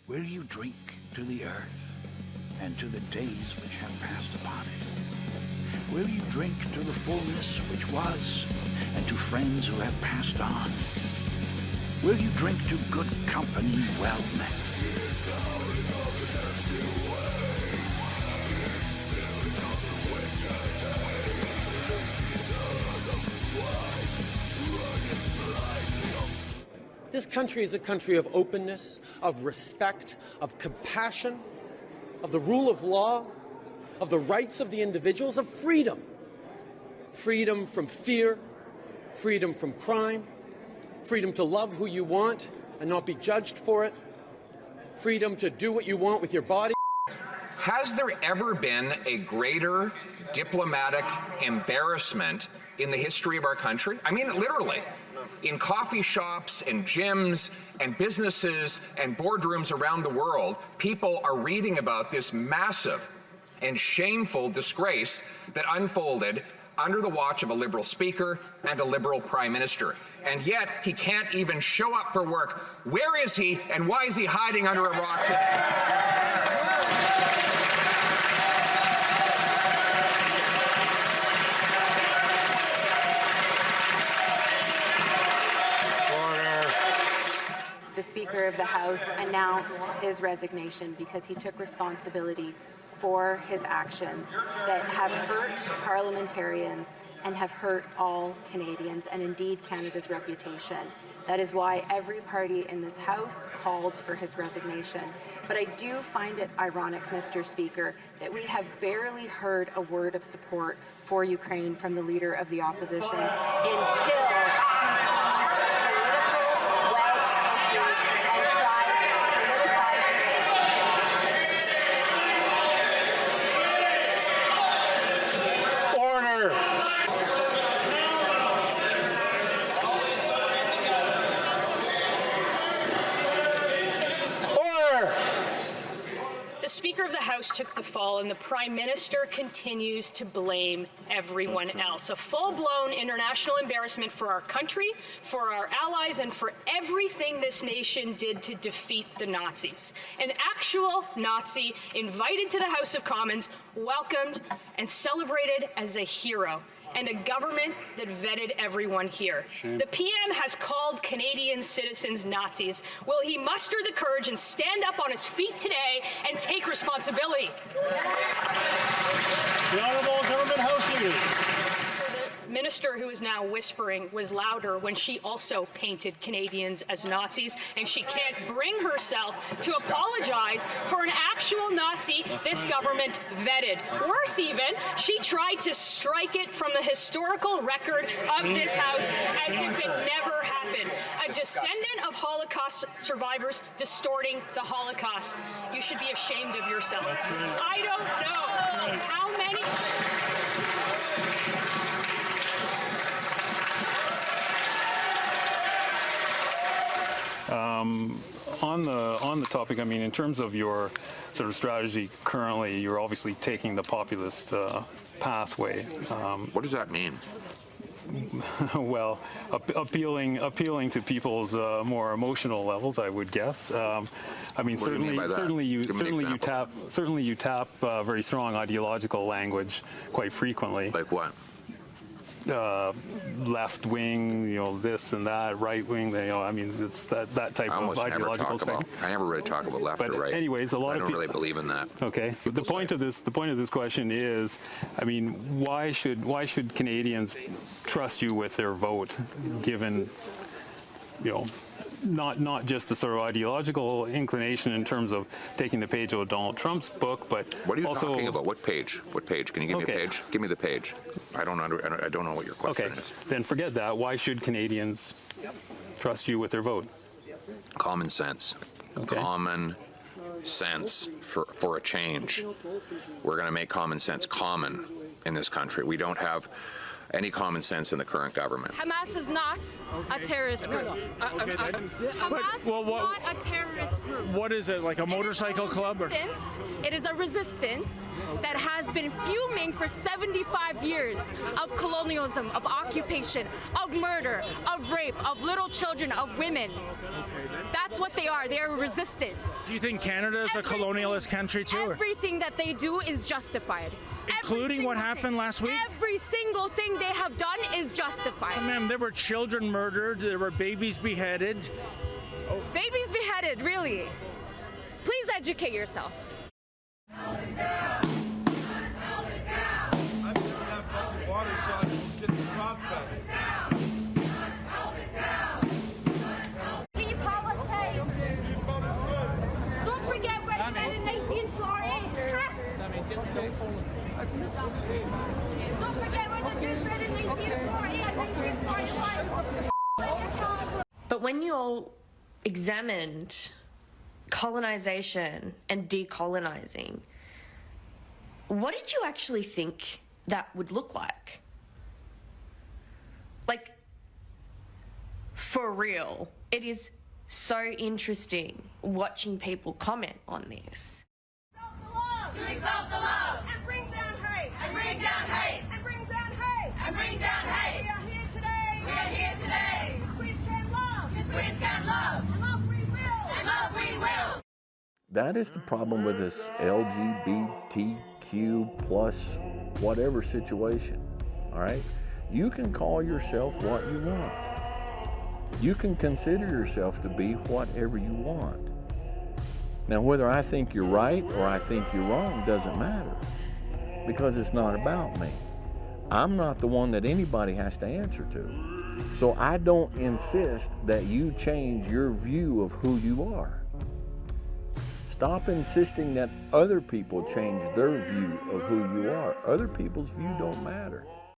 Will you drink to the earth and to the days which have passed upon it? Will you drink to the fullness which was and to friends who have passed on? Will you drink to good company well met? This country is a country of openness, of respect, of compassion, of the rule of law, of the rights of the individuals, of freedom. Freedom from fear, freedom from crime, freedom to love who you want and not be judged for it, freedom to do what you want with your body. Has there ever been a greater diplomatic embarrassment in the history of our country? I mean, literally. In coffee shops and gyms and businesses and boardrooms around the world, people are reading about this massive and shameful disgrace that unfolded under the watch of a Liberal Speaker and a Liberal Prime Minister. And yet, he can't even show up for work. Where is he, and why is he hiding under a rock today? The Speaker of the House announced his resignation because he took responsibility for his actions that have hurt parliamentarians and have hurt all Canadians and indeed Canada's reputation. That is why every party in this House called for his resignation. But I do find it ironic, Mr. Speaker, that we have barely heard a word of support for Ukraine from the Leader of the Opposition until he sees political wedge issue and tries to politicize this issue. Order! The Speaker of the House took the fall, and the Prime Minister continues to blame everyone else. A full-blown international embarrassment for our country, for our allies, and for everything this nation did to defeat the Nazis. An actual Nazi invited to the House of Commons, welcomed, and celebrated as a hero. And a government that vetted everyone here. The PM has called Canadian citizens Nazis. Will he muster the courage and stand up on his feet today and take responsibility? The Honourable Government House Leader. The minister who is now whispering was louder when she also painted Canadians as Nazis, and she can't bring herself to apologize for an actual Nazi this government vetted. Worse even, she tried to strike it from the historical record of this House as if it never happened. A descendant of Holocaust survivors distorting the Holocaust. You should be ashamed of yourself. I don't know how many... On the topic, I mean, in terms of your sort of strategy currently, you're obviously taking the populist pathway. What does that mean? Well, appealing to people's more emotional levels, I would guess. I mean, certainly you tap very strong ideological language quite frequently. Like what? Left wing, this and that, right wing, I mean, it's that type of ideological spectrum. I never really talk about left or right. Anyways, a lot of people don't really believe in that. Okay. But the point of this question is, I mean, why should Canadians trust you with their vote, given, not just the sort of ideological inclination in terms of taking the page of Donald Trump's book, but what are you also talking about? What page? What page? Can you give me a page? Give me the page. I don't know what your question is. Then forget that. Why should Canadians trust you with their vote? Common sense. Okay. Common sense for a change. We're going to make common sense common in this country. We don't have any common sense in the current government. Hamas is not a terrorist group. Hamas is not a terrorist group. What is it, like a motorcycle club? It is a resistance that has been fuming for 75 years of colonialism, of occupation, of murder, of rape, of little children, of women. Okay, then. That's what they are. They're resistance. Do you think Canada is a colonialist country too? Everything that they do is justified. Including what happened last week? Every single thing they have done is justified. So, ma'am, there were children murdered, there were babies beheaded. Oh. Babies beheaded, really? Please educate yourself. Can you call us hey? Don't forget what you did in 1948. Don't forget what the Jews did in 1948 and 1941. But when you all examined colonization and decolonizing, what did you actually think that would look like? Like, for real, it is so interesting watching people comment on this. To exalt the law, and bring down hate, and bring down hate, and bring down hate, and bring down hate. We are here today. We are here today. Because Queens can love. Because Queens can love. And love we will. And love we will. That is the problem with this LGBTQ plus whatever situation. All right, you can call yourself what you want. You can consider yourself to be whatever you want. Now, whether I think you're right or I think you're wrong doesn't matter, because it's not about me. I'm not the one that anybody has to answer to. So I don't insist that you change your view of who you are. Stop insisting that other people change their view of who you are. Other people's view don't matter.